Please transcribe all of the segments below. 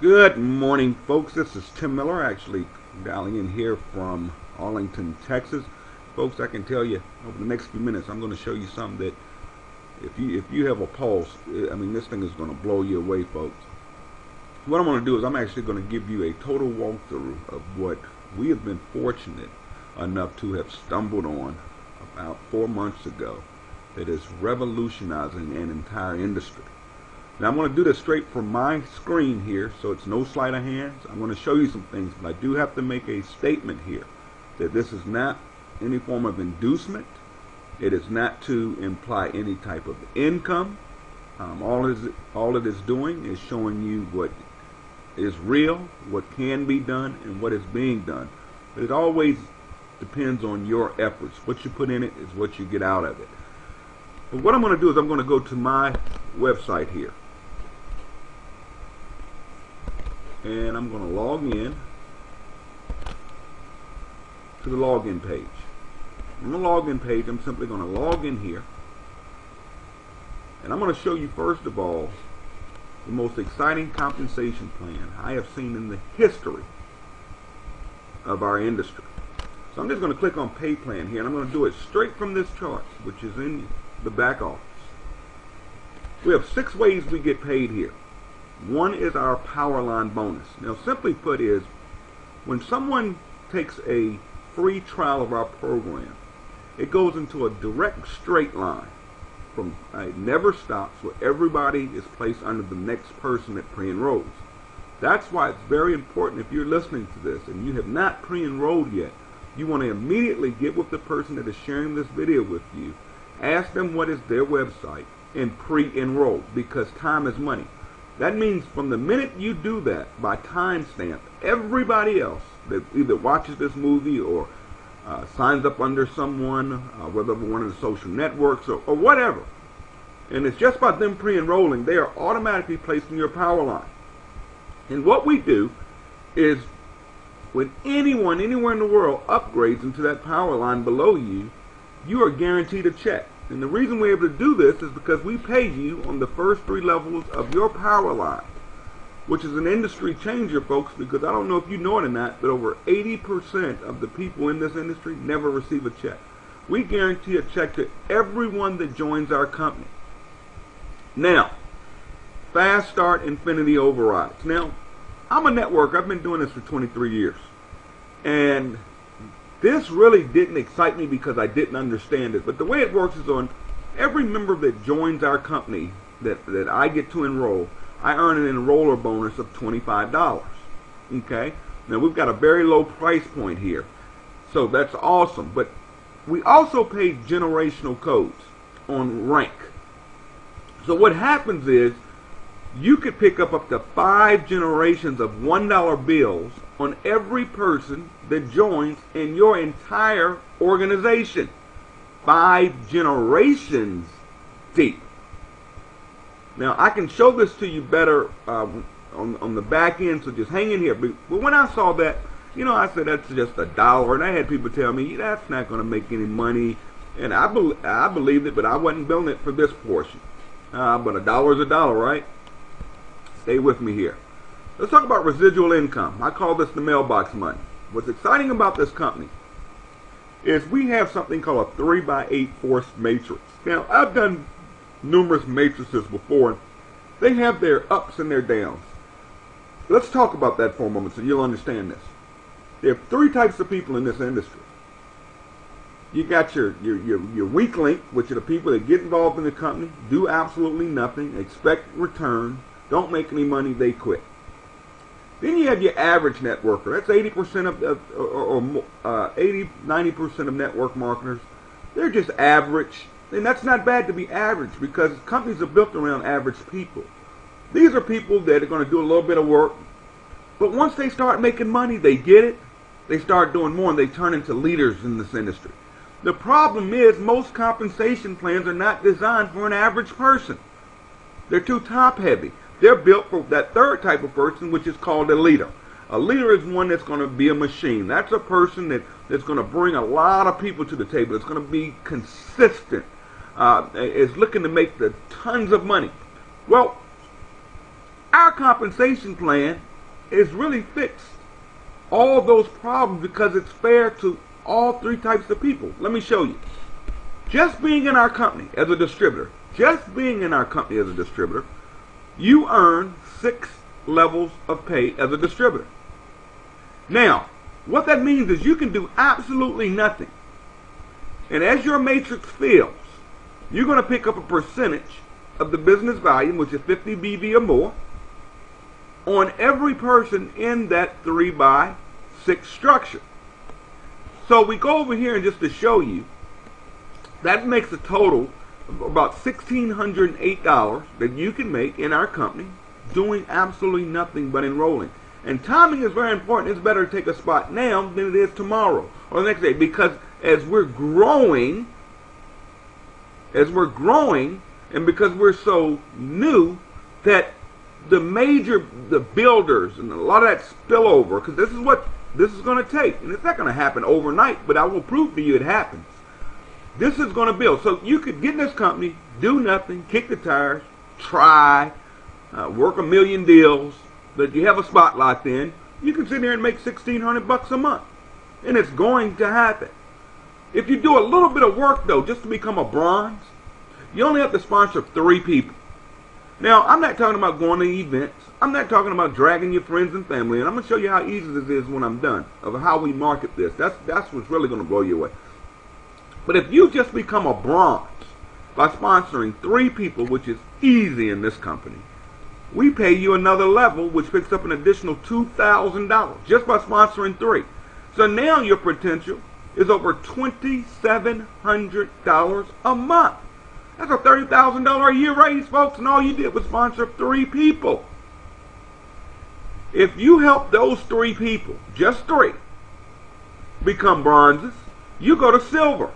Good morning, folks. This is Tim Miller, actually dialing in here from Arlington, Texas. Folks, I can tell you over the next few minutes, I'm going to show you something that if you have a pulse, I mean, this thing is going to blow you away, folks. What I'm going to do is I'm actually going to give you a total walkthrough of what we have been fortunate enough to have stumbled on about 4 months ago that is revolutionizing an entire industry. Now I'm going to do this straight from my screen here, so it's no sleight of hands. I'm going to show you some things, but I do have to make a statement here that this is not any form of inducement. It is not to imply any type of income. All it is doing is showing you what is real, what can be done, and what is being done. But it always depends on your efforts. What you put in it is what you get out of it. But what I'm going to do is I'm going to go to my website here. And I'm going to log in to the login page. On the login page, I'm simply going to log in here. And I'm going to show you, first of all, the most exciting compensation plan I have seen in the history of our industry. So I'm just going to click on pay plan here, and I'm going to do it straight from this chart, which is in the back office. We have 6 ways we get paid here. One is our power line bonus. Now, simply put, is when someone takes a free trial of our program, it goes into a direct straight line from it never stops, where everybody is placed under the next person that pre-enrolls. That's why it's very important, if you're listening to this and you have not pre-enrolled yet, you want to immediately get with the person that is sharing this video with you, ask them what is their website, and pre-enroll, because time is money. That means from the minute you do that, by timestamp, everybody else that either watches this movie or signs up under someone, whether one of the social networks or whatever, and it's just by them pre-enrolling, they are automatically placed in your power line. And what we do is, when anyone anywhere in the world upgrades into that power line below you, you are guaranteed a check. And the reason we're able to do this is because we pay you on the first 3 levels of your power line, which is an industry changer, folks, because I don't know if you know it or not, but over 80% of the people in this industry never receive a check. We guarantee a check to everyone that joins our company. Now, Fast Start Infinity Overrides. Now, I'm a networker. I've been doing this for 23 years. And this really didn't excite me because I didn't understand it. But the way it works is, on every member that joins our company that I get to enroll, I earn an enroller bonus of $25. Okay? Now, we've got a very low price point here, so that's awesome. But we also pay generational codes on rank. So what happens is, you could pick up to 5 generations of $1 bills on every person that joins in your entire organization. 5 generations deep. Now, I can show this to you better on the back end, so just hang in here. But when I saw that, you know, I said, that's just $1. And I had people tell me, that's not going to make any money. And I believed it, but I wasn't building it for this portion. But $1 is $1, right? Stay with me here. Let's talk about residual income. I call this the mailbox money. What's exciting about this company is we have something called a 3x8 force matrix. Now, I've done numerous matrices before. They have their ups and their downs. Let's talk about that for a moment so you'll understand this. There are 3 types of people in this industry. You got your weak link, which are the people that get involved in the company, do absolutely nothing, expect return, don't make any money, they quit. Then you have your average networker. That's 80% of 80-90% of network marketers. They're just average, and that's not bad to be average, because companies are built around average people. These are people that are going to do a little bit of work, but once they start making money, they get it, they start doing more, and they turn into leaders in this industry. The problem is, most compensation plans are not designed for an average person. They're too top heavy. They're built for that third type of person, which is called a leader. A leader is one that's going to be a machine. That's a person that's going to bring a lot of people to the table. It's going to be consistent. Is looking to make the tons of money. Well, our compensation plan is really fixed all those problems because it's fair to all three types of people. Let me show you. Just being in our company as a distributor, you earn 6 levels of pay as a distributor. Now, what that means is you can do absolutely nothing. And as your matrix fills, you're going to pick up a percentage of the business volume, which is 50 BV or more, on every person in that 3x6 structure. So we go over here and just to show you, that makes a total of about $1,608 that you can make in our company doing absolutely nothing but enrolling. And timing is very important. It's better to take a spot now than it is tomorrow or the next day, because as we're growing, and because we're so new, that the builders and a lot of that spillover, because this is what this is going to take, and it's not going to happen overnight, but I will prove to you it happens. This is going to build. So you could get in this company, do nothing, kick the tires, try, work a million deals that you have a spot locked in. You can sit there and make $1,600 a month, and it's going to happen. If you do a little bit of work though, just to become a bronze, you only have to sponsor 3 people. Now, I'm not talking about going to events. I'm not talking about dragging your friends and family. And I'm going to show you how easy this is when I'm done, of how we market this. That's what's really going to blow you away. But if you just become a bronze by sponsoring 3 people, which is easy in this company, we pay you another level, which picks up an additional $2,000 just by sponsoring 3. So now your potential is over $2,700 a month. That's a $30,000 a year raise, folks, and all you did was sponsor 3 people. If you help those 3 people, just 3, become bronzes, you go to silver.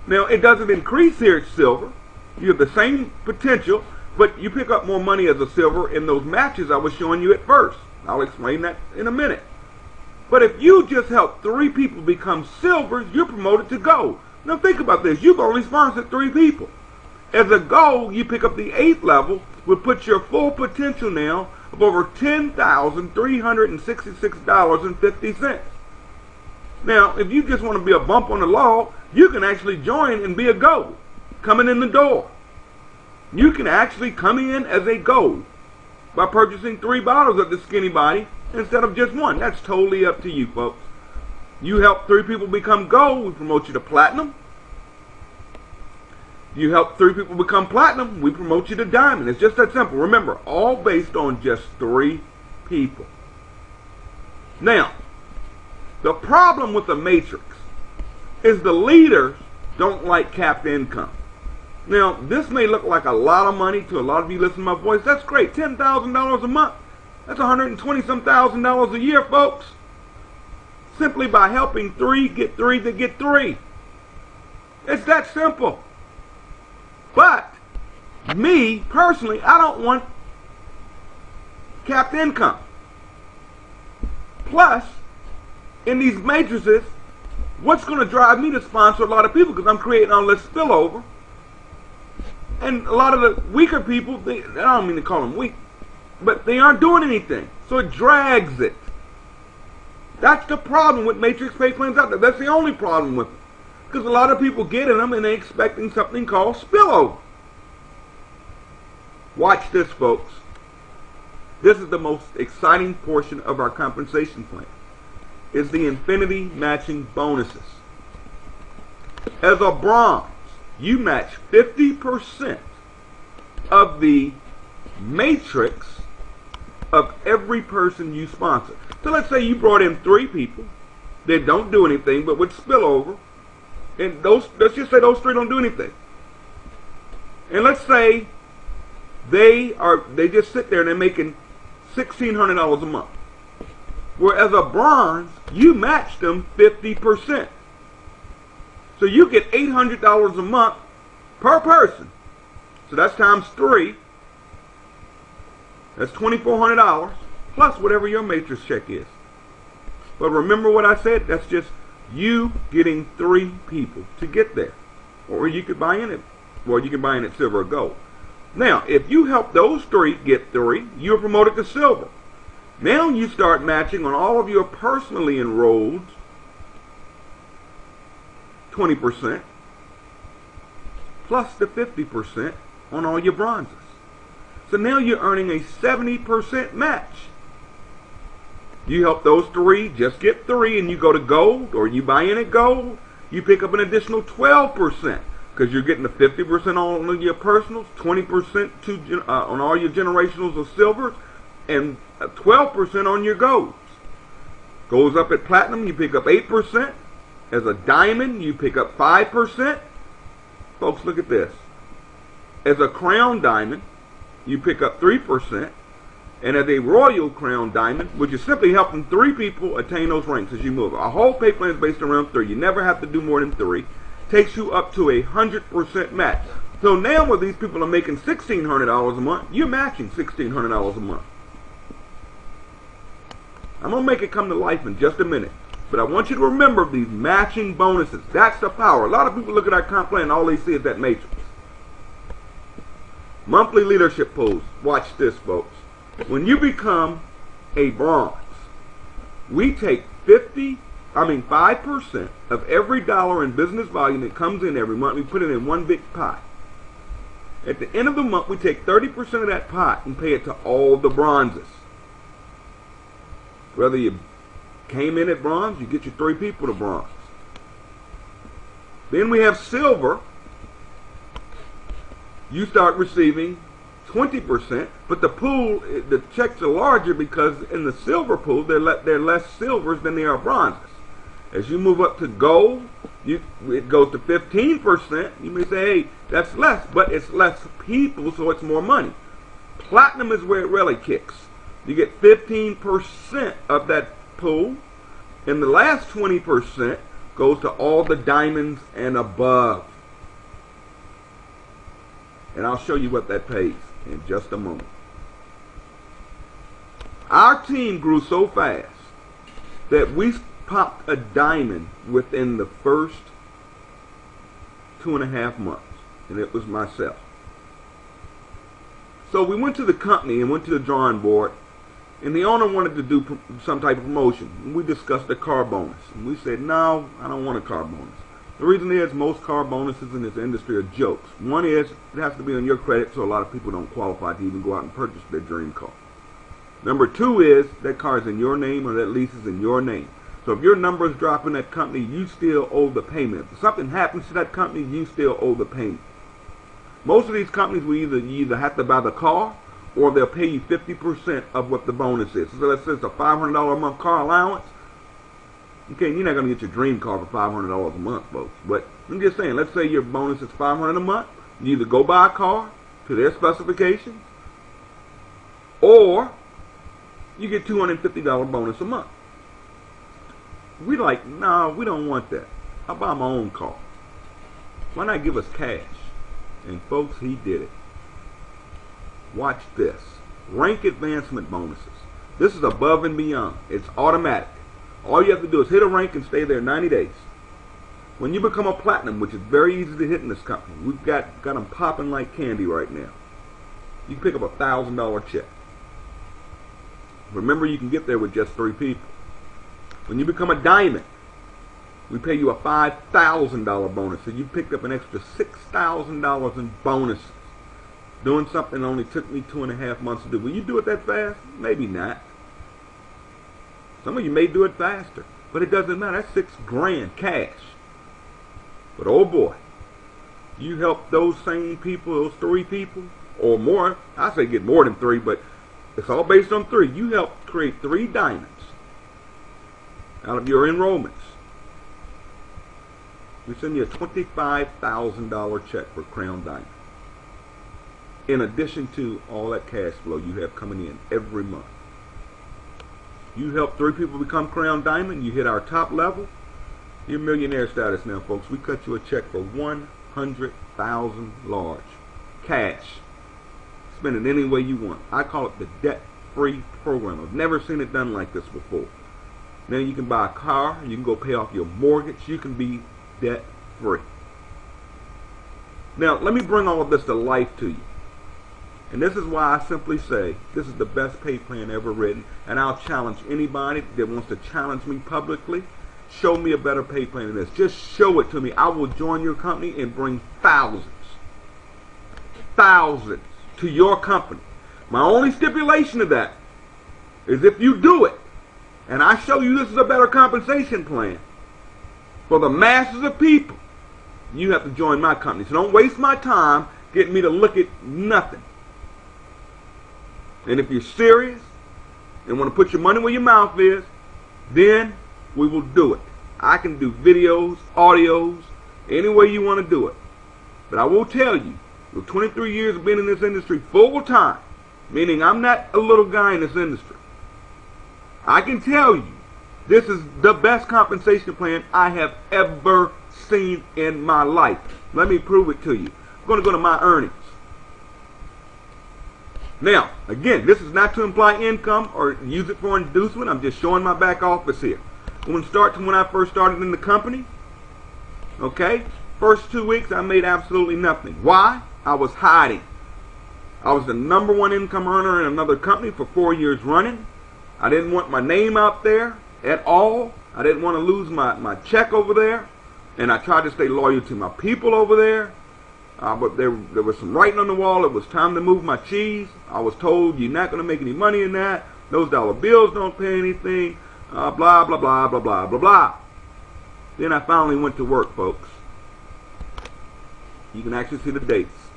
Now, it doesn't increase here at silver. You have the same potential, but you pick up more money as a silver in those matches I was showing you at first. I'll explain that in a minute. But if you just help 3 people become silvers, you're promoted to gold. Now think about this. You've only sponsored 3 people. As a gold, you pick up the 8th level, which puts your full potential now of over $10,366.50. Now, if you just want to be a bump on the log, you can actually join and be a gold coming in the door. You can actually come in as a gold by purchasing 3 bottles of the Skinny Body instead of just 1. That's totally up to you, folks. You help 3 people become gold, we promote you to platinum. You help 3 people become platinum, we promote you to diamond. It's just that simple. Remember, all based on just 3 people. Now, the problem with the matrix is the leaders don't like capped income. Now, this may look like a lot of money to a lot of you listening to my voice. That's great. $10,000 a month. That's $120-some thousand a year, folks. Simply by helping 3 get 3 to get 3. It's that simple. But, me, personally, I don't want capped income. Plus, in these matrices, what's going to drive me to sponsor a lot of people, because I'm creating all this spillover. And a lot of the weaker people, I don't mean to call them weak, but they aren't doing anything. So it drags it. That's the problem with matrix pay plans out there. That's the only problem with it. Because a lot of people get in them and they're expecting something called spillover. Watch this, folks. This is the most exciting portion of our compensation plan. Is the infinity matching bonuses. As a bronze, you match 50% of the matrix of every person you sponsor. So let's say you brought in 3 people that don't do anything but would spill over, and let's just say those 3 don't do anything. And let's say they just sit there and they're making $1,600 a month. Whereas a bronze, you match them 50%. So you get $800 a month per person. So that's times 3. That's $2,400 plus whatever your matrix check is. But remember what I said? That's just you getting 3 people to get there. Or you could buy in it. Well, you can buy in at silver or gold. Now, if you help those three get 3, you're promoted to silver. Now you start matching on all of your personally enrolled 20% plus the 50% on all your bronzes. So now you're earning a 70% match. You help those 3 just get 3, and you go to gold, or you buy in at gold, you pick up an additional 12%, because you're getting the 50% on your personals, 20% on all your generationals of silvers, and 12% on your golds. Goes up at platinum, you pick up 8%. As a diamond, you pick up 5%. Folks, look at this. As a crown diamond, you pick up 3%. And as a royal crown diamond, which is simply helping 3 people attain those ranks as you move. Our whole pay plan is based around 3. You never have to do more than 3. Takes you up to 100% match. So now where these people are making $1,600 a month, you're matching $1,600 a month. I'm going to make it come to life in just a minute. But I want you to remember these matching bonuses. That's the power. A lot of people look at our comp plan and all they see is that matrix. Monthly leadership pools. Watch this, folks. When you become a bronze, we take 5% of every dollar in business volume that comes in every month. We put it in one big pot. At the end of the month, we take 30% of that pot and pay it to all the bronzes. Whether you came in at bronze, you get your 3 people to bronze. Then we have silver. You start receiving 20%, but the pool, the checks are larger because in the silver pool, there are less silvers than there are bronzes. As you move up to gold, it goes to 15%. You may say, hey, that's less, but it's less people, so it's more money. Platinum is where it really kicks. You get 15% of that pool, and the last 20% goes to all the diamonds and above. And I'll show you what that pays in just a moment. Our team grew so fast that we popped a diamond within the first 2.5 months, and it was myself. So we went to the company and went to the drawing board, and the owner wanted to do some type of promotion. And we discussed a car bonus, and we said, no, I don't want a car bonus. The reason is most car bonuses in this industry are jokes. One is it has to be on your credit, so a lot of people don't qualify to even go out and purchase their dream car. Number 2 is that car is in your name or that lease is in your name. So if your numbers drop in that company, you still owe the payment. If something happens to that company, you still owe the payment. Most of these companies will you either have to buy the car or they'll pay you 50% of what the bonus is. So let's say it's a $500 a month car allowance. Okay, you're not going to get your dream car for $500 a month, folks. But I'm just saying, let's say your bonus is $500 a month. You either go buy a car to their specifications, or you get $250 bonus a month. We like, no, we don't want that. I'll buy my own car. Why not give us cash? And folks, he did it. Watch this. Rank advancement bonuses. This is above and beyond. It's automatic. All you have to do is hit a rank and stay there 90 days. When you become a platinum, which is very easy to hit in this company, we've got them popping like candy right now. You can pick up a $1,000 check. Remember, you can get there with just 3 people. When you become a diamond, we pay you a $5,000 bonus. So you picked up an extra $6,000 in bonuses. Doing something that only took me 2.5 months to do. Will you do it that fast? Maybe not. Some of you may do it faster, but it doesn't matter. That's $6,000 cash. But oh boy, you help those same people, those 3 people, or more. I say get more than 3, but it's all based on 3. You help create 3 diamonds out of your enrollments. We send you a $25,000 check for Crown Diamond. In addition to all that cash flow you have coming in every month. You help 3 people become Crown Diamond, you hit our top level, you're millionaire status now, folks. We cut you a check for $100,000 large. Cash. Spend it any way you want. I call it the debt-free program. I've never seen it done like this before. Now you can buy a car, you can go pay off your mortgage, you can be debt-free. Now, let me bring all of this to life to you. And this is why I simply say this is the best pay plan ever written. And I'll challenge anybody that wants to challenge me publicly. Show me a better pay plan than this. Just show it to me. I will join your company and bring thousands to your company. My only stipulation to that is if you do it, and I show you this is a better compensation plan for the masses of people, you have to join my company. So don't waste my time getting me to look at nothing. And if you're serious and want to put your money where your mouth is, then we will do it. I can do videos, audios, any way you want to do it. But I will tell you, with 23 years of being in this industry full time, meaning I'm not a little guy in this industry, I can tell you this is the best compensation plan I have ever seen in my life. Let me prove it to you. I'm going to go to my earnings. Now, again, this is not to imply income or use it for inducement. I'm just showing my back office here. I'm going to start to when I first started in the company. Okay? First 2 weeks, I made absolutely nothing. Why? I was hiding. I was the #1 income earner in another company for 4 years running. I didn't want my name out there at all. I didn't want to lose my check over there. And I tried to stay loyal to my people over there. But there was some writing on the wall. It was time to move my cheese. I was told, you're not going to make any money in that. Those dollar bills don't pay anything. Blah, blah, blah, blah, blah, blah, blah. Then I finally went to work, folks. You can actually see the dates.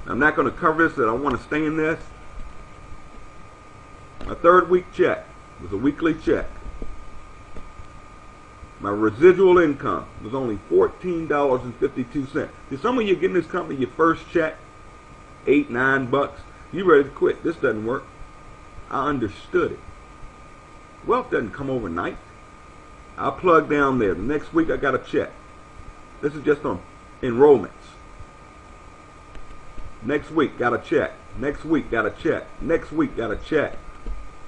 I'm not going to cover this, that I want to stay in this. My 3rd week check was a weekly check. My residual income was only $14.52. See, some of you getting this company your first check, $8, $9, you ready to quit. This doesn't work. I understood it. Wealth doesn't come overnight. I plugged down there. The next week I got a check. This is just on enrollments. Next week got a check. Next week got a check. Next week got a check.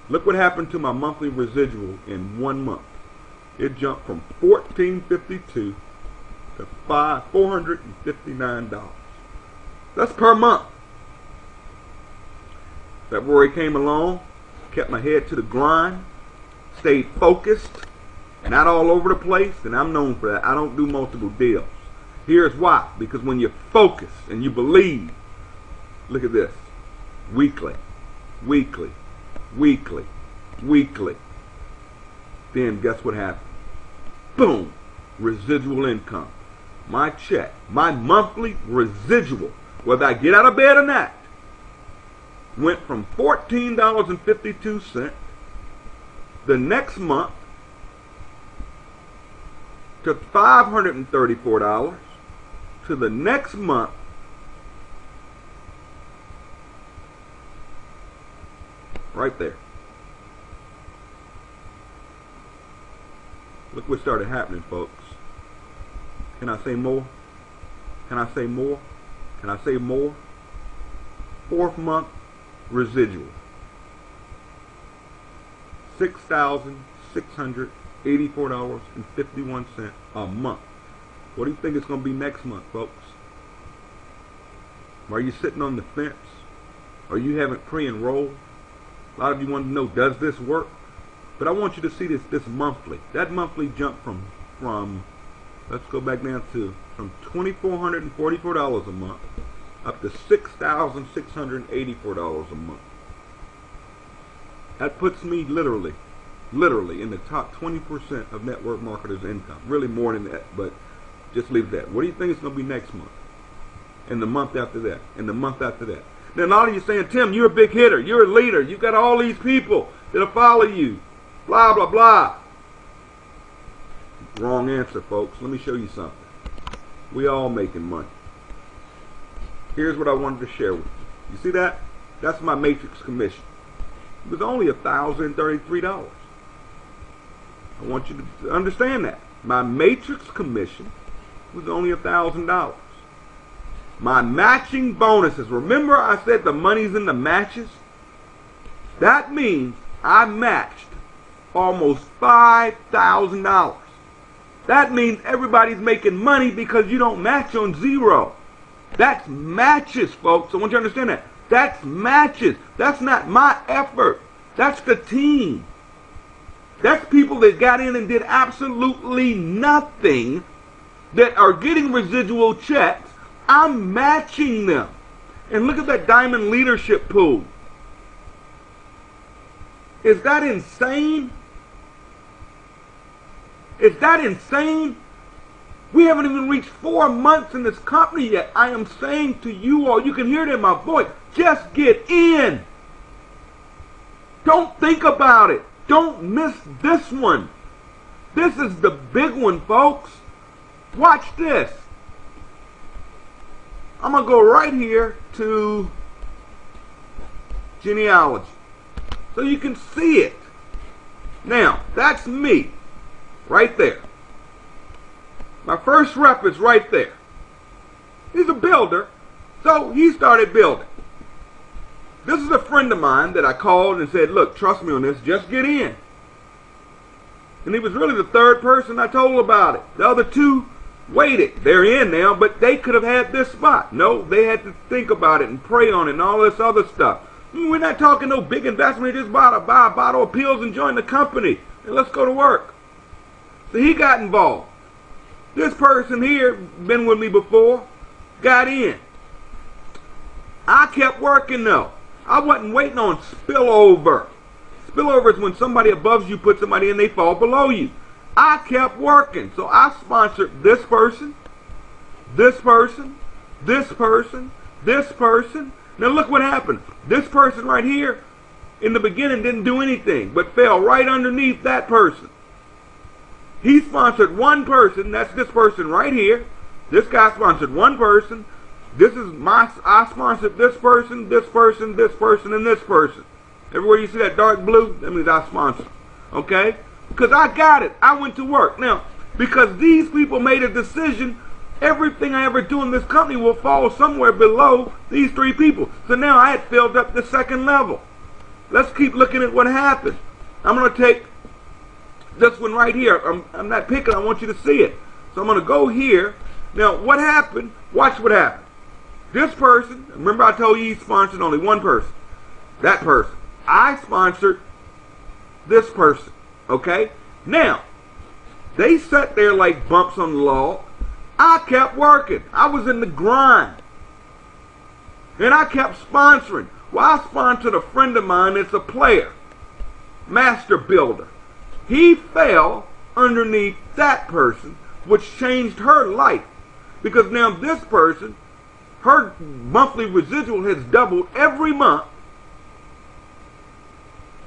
Look what happened to my monthly residual in 1 month. It jumped from $14.52 to $459. That's per month. February came along, kept my head to the grind, stayed focused, not all over the place, and I'm known for that. I don't do multiple deals. Here's why. Because when you're focused and you believe, look at this, weekly, weekly, weekly, weekly, then guess what happened? Boom, residual income. My check, my monthly residual, whether I get out of bed or not, went from $14.52 the next month to $534 to the next month right there. Look what started happening, folks. Can I say more? Can I say more? Can I say more? 4th month residual. $6,684.51 a month. What do you think it's going to be next month, folks? Are you sitting on the fence? Or you haven't pre-enrolled? A lot of you want to know, does this work? But I want you to see this monthly. That monthly jumped from let's go back down to from $2,444 a month up to $6,684 a month. That puts me literally in the top 20% of network marketers' income. Really more than that, but just leave that. What do you think it's going to be next month? And the month after that? And the month after that? Now, a lot of you saying, Tim, you're a big hitter. You're a leader. You've got all these people that'll follow you. Blah, blah, blah. Wrong answer, folks. Let me show you something. We all making money. Here's what I wanted to share with you. You see that? That's my matrix commission. It was only $1,033. I want you to understand that. My matrix commission was only $1,000. My matching bonuses. Remember I said the money's in the matches? That means I matched almost $5,000. That means everybody's making money because you don't match on zero. That's matches, folks. I want you to understand that. That's matches. That's not my effort. That's the team. That's people that got in and did absolutely nothing that are getting residual checks. I'm matching them. And look at that diamond leadership pool. Is that insane? Is that insane? We haven't even reached 4 months in this company yet. I am saying to you all, you can hear it in my voice, just get in. Don't think about it. Don't miss this one. This is the big one, folks. Watch this. I'm going to go right here to genealogy so you can see it. Now, that's me right there. My first rep is right there. He's a builder, so he started building. This is a friend of mine that I called and said, look, trust me on this, just get in. And he was really the third person I told about it. The other two waited. They're in now, but they could have had this spot. No, they had to think about it and pray on it and all this other stuff. We're not talking no big investment. Just buy a bottle of pills and join the company. And let's go to work. So he got involved. This person here, been with me before, got in. I kept working though. I wasn't waiting on spillover. Spillover is when somebody above you puts somebody in, they fall below you. I kept working. So I sponsored this person, this person, this person, this person. Now look what happened. This person right here in the beginning didn't do anything, but fell right underneath that person. He sponsored one person. That's this person right here. This guy sponsored one person. I sponsored this person, this person, this person, and this person. Everywhere you see that dark blue, that means I sponsored. Okay? Because I got it. I went to work. Now, because these people made a decision, everything I ever do in this company will fall somewhere below these three people. So now I had filled up the second level. Let's keep looking at what happened. I'm going to take this one right here. I'm not picking. I want you to see it. So I'm going to go here. Now, what happened? Watch what happened. This person, remember I told you he sponsored only one person. That person. I sponsored this person. Okay? Now, they sat there like bumps on the log. I kept working. I was in the grind. And I kept sponsoring. Well, I sponsored a friend of mine that's a player. Master builder. He fell underneath that person, which changed her life. Because now this person, her monthly residual has doubled every month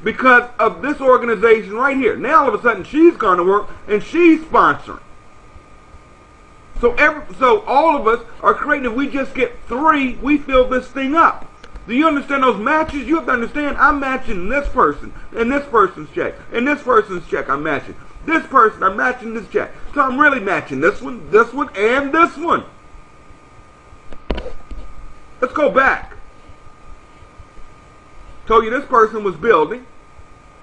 because of this organization right here. Now all of a sudden she's gone to work and she's sponsoring. So all of us are creating, if we just get 3, we fill this thing up. Do you understand those matches? You have to understand, I'm matching this person and this person's check and this person's check I'm matching. This person, I'm matching this check. So I'm really matching this one, and this one. Let's go back. Told you this person was building.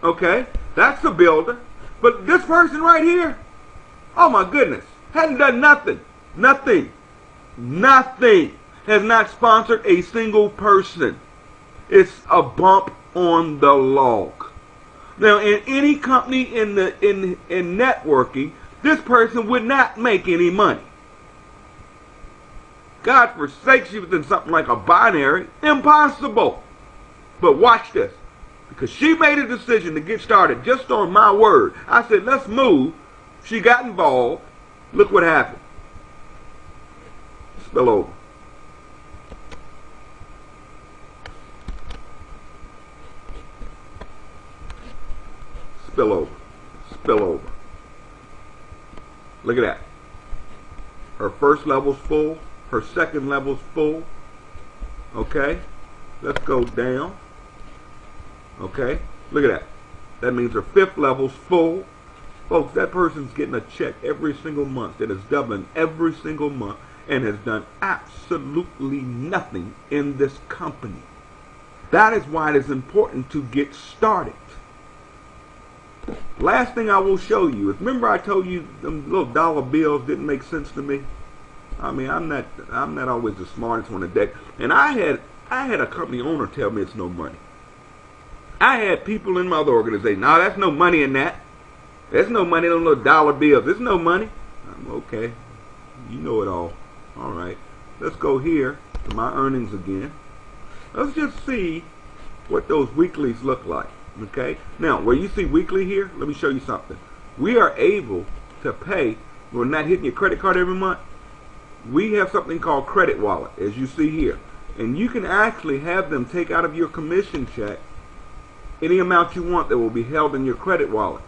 Okay, that's the builder. But this person right here, oh my goodness, hadn't done nothing. Nothing. Has not sponsored a single person. It's a bump on the log. Now, in any company in networking, this person would not make any money. God forsakes you within something like a binary. Impossible. But watch this. Because she made a decision to get started just on my word. I said, let's move. She got involved. Look what happened. Spill over. Spill over. Spill over. Look at that. Her first level's full. Her second level's full. Okay. Let's go down. Okay. Look at that. That means her fifth level's full. Folks, that person's getting a check every single month. That is doubling every single month and has done absolutely nothing in this company. That is why it is important to get started. Last thing I will show you is, remember I told you them little dollar bills didn't make sense to me? I mean, I'm not always the smartest on the deck. And I had I had a company owner tell me it's no money. I had people in my other organization, no, that's no money in that. There's no money on little dollar bills. There's no money. I'm okay. You know it all. All right. Let's go here to my earnings again. Let's just see what those weeklies look like. Okay. Now, where you see weekly here, let me show you something. We are able to pay. We're not hitting your credit card every month. We have something called Credit Wallet, as you see here. And you can actually have them take out of your commission check any amount you want that will be held in your credit wallet.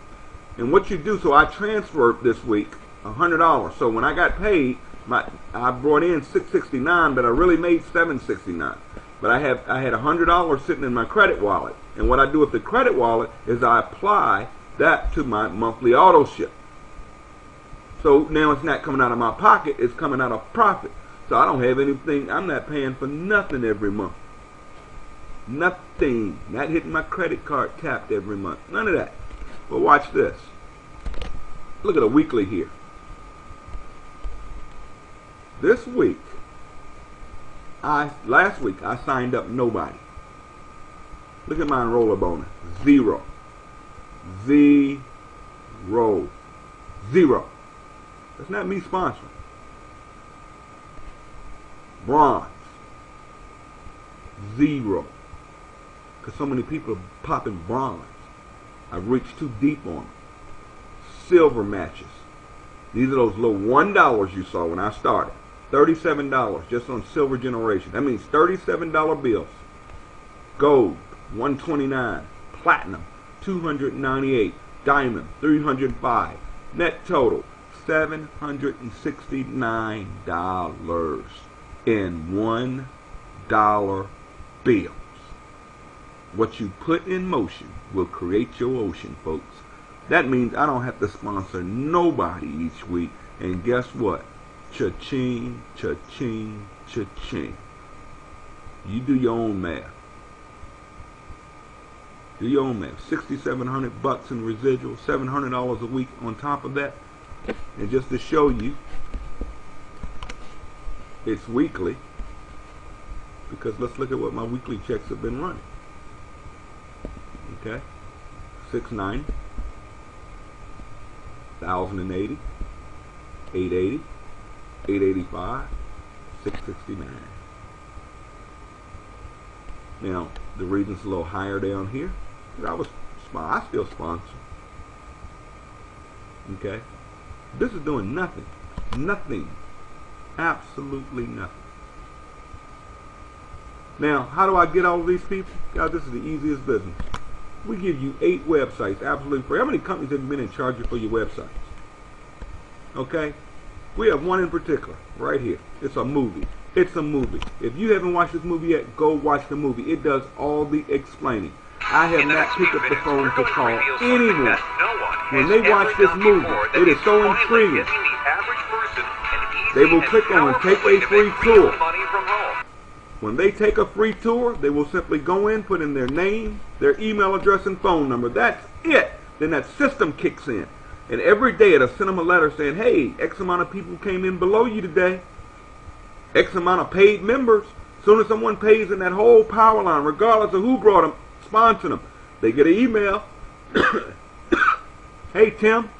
And what you do, so I transferred this week $100. So when I got paid, I brought in $669, but I really made $769. But I had $100 sitting in my credit wallet. And what I do with the credit wallet is I apply that to my monthly auto ship. So now it's not coming out of my pocket, it's coming out of profit. So I don't have anything, I'm not paying for nothing every month. Nothing. Not hitting my credit card tapped every month. None of that. But watch this. Look at a weekly here. This week, last week, I signed up nobody. Look at my enroller bonus. 0. 0. 0. That's not me sponsoring. Bronze. 0. Because so many people are popping bronze. I've reached too deep on them. Silver matches. These are those little $1 you saw when I started. $37 just on silver generation. That means $37 bills. Gold, $129. Platinum, $298. Diamond, $305. Net total, $769 in $1 bills. What you put in motion will create your ocean, folks. That means I don't have to sponsor nobody each week. And guess what? Cha-ching, cha-ching, cha-ching. You do your own math. Do your own math. $6,700 in residual, $700 a week on top of that. And just to show you, it's weekly. Because let's look at what my weekly checks have been running. Okay, 690, 1,080, 880, 885, 669. Now the reason it's a little higher down here is I still sponsor. Okay, this is doing nothing, absolutely nothing. Now, how do I get all of these people? Guys, this is the easiest business. We give you 8 websites absolutely free. How many companies have you been in charge of for your websites? Okay? We have one in particular, right here. It's a movie. It's a movie. If you haven't watched this movie yet, go watch the movie. It does all the explaining. I have not picked up the phone to call anyone. When they watch this movie, it is so intriguing. They will click on Take a Free Tour. When they take a free tour, they will simply go in, put in their name, their email address, and phone number. That's it. Then that system kicks in. And every day it'll send them a letter saying, hey, X amount of people came in below you today. X amount of paid members. As soon as someone pays in that whole power line, regardless of who brought them, sponsor them, they get an email. Hey, Tim,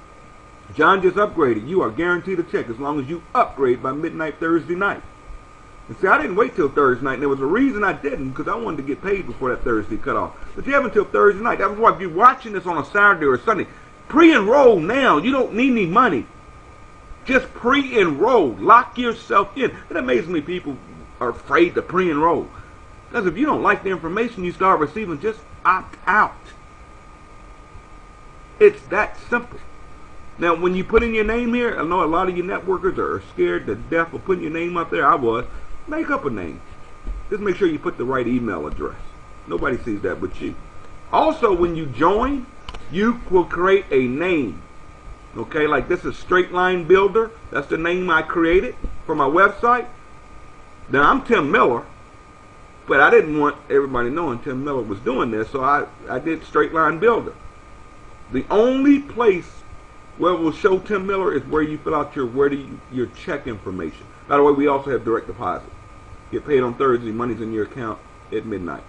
John just upgraded. You are guaranteed a check as long as you upgrade by midnight Thursday night. And see, I didn't wait till Thursday night, and there was a reason I didn't, because I wanted to get paid before that Thursday cut off. But you have until Thursday night. That's why if you're watching this on a Saturday or a Sunday, pre-enroll now. You don't need any money. Just pre-enroll. Lock yourself in. It amazes me people are afraid to pre-enroll. Because if you don't like the information you start receiving, just opt out. It's that simple. Now, when you put in your name here, I know a lot of you networkers are scared to death of putting your name up there. I was. Make up a name. Just make sure you put the right email address. Nobody sees that but you. Also, when you join, you will create a name. Okay, like this is Straight Line Builder. That's the name I created for my website. Now, I'm Tim Miller, but I didn't want everybody knowing Tim Miller was doing this, so I did Straight Line Builder. The only place where it will show Tim Miller is where you fill out your check information. By the way, we also have direct deposit. Get paid on Thursday, money's in your account at midnight.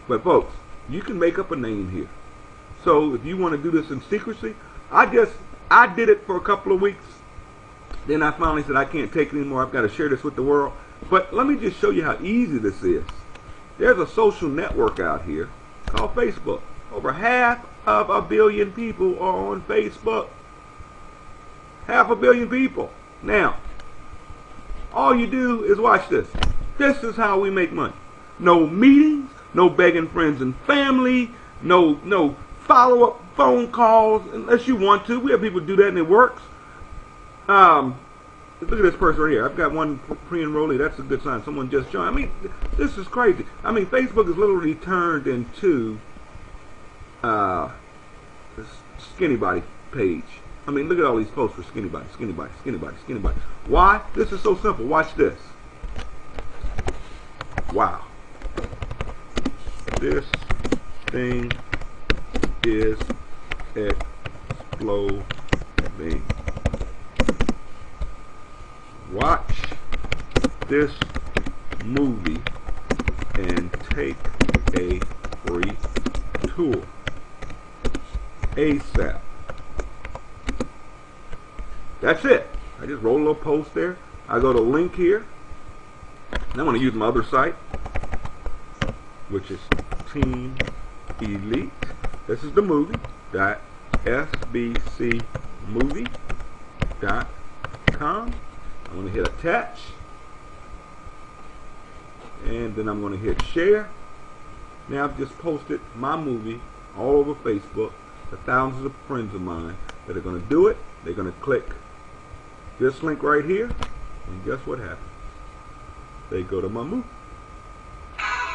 But folks, you can make up a name here. So if you want to do this in secrecy, I did it for a couple of weeks. Then I finally said I can't take it anymore. I've got to share this with the world. But let me just show you how easy this is. There's a social network out here called Facebook. Over 500 million people are on Facebook. 500 million people. Now, all you do is watch this. This is how we make money. No meetings, no begging friends and family, no follow-up phone calls unless you want to. We have people do that and it works. Look at this person right here. I've got one pre-enrollee. That's a good sign. Someone just joined. I mean, this is crazy. I mean, Facebook is literally turned into this Skinny Body page. I mean, look at all these posts for Skinny Body, Skinny Body, Skinny Body, Skinny Body. Why? This is so simple. Watch this. Wow. This thing is exploding. Watch this movie and take a free tour ASAP. That's it. I just roll a little post there. I go to link here. And I'm going to use my other site, which is Team Elite. This is the movie. .sbcmovie.com. I'm going to hit attach, and then I'm going to hit share. Now I've just posted my movie all over Facebook to thousands of friends of mine that are going to do it. They're going to click this link right here, and guess what happens? They go to my movie.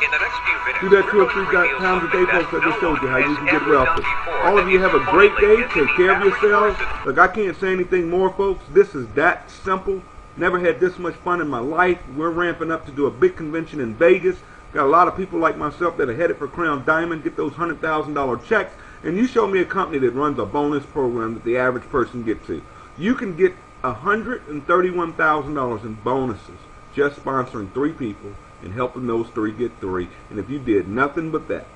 In the next few minutes, Do that 2 or 3 times a day, folks. I just showed you how you can get wealthy. All of you have a great day. Take care of yourselves. Look, I can't say anything more, folks. This is that simple. Never had this much fun in my life. We're ramping up to do a big convention in Vegas. Got a lot of people like myself that are headed for Crown Diamond, get those $100,000 checks. And you show me a company that runs a bonus program that the average person gets to. You can get $131,000 in bonuses just sponsoring 3 people and helping those 3 get 3. And if you did nothing but that,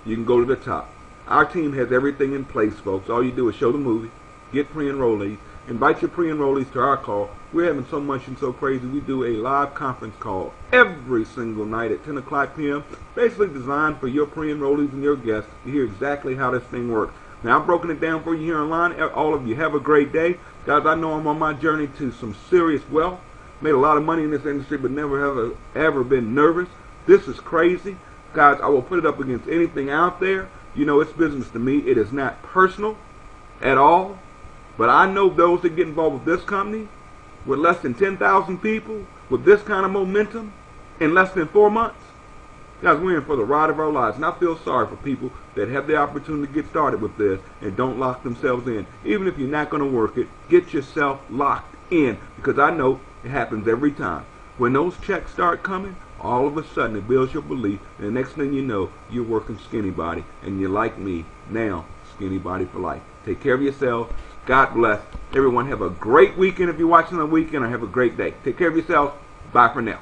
you can go to the top. Our team has everything in place, folks. All you do is show the movie, get pre-enrollees, invite your pre-enrollees to our call. We're having so much and so crazy. We do a live conference call every single night at 10 o'clock p.m. Basically designed for your pre-enrollees and your guests to hear exactly how this thing works. Now, I've broken it down for you here online. All of you have a great day. Guys, I know I'm on my journey to some serious wealth. Made a lot of money in this industry, but never have ever been nervous. This is crazy. Guys, I will put it up against anything out there. You know, it's business to me. It is not personal at all. But I know those that get involved with this company, with less than 10,000 people, with this kind of momentum, in less than 4 months, guys, we're in for the ride of our lives. And I feel sorry for people that have the opportunity to get started with this and don't lock themselves in. Even if you're not going to work it, get yourself locked in, because I know it happens every time. When those checks start coming, all of a sudden it builds your belief, and the next thing you know, you're working Skinny Body, and you're like me now, Skinny Body for life. Take care of yourself. God bless. Everyone have a great weekend if you're watching on the weekend, or have a great day. Take care of yourself. Bye for now.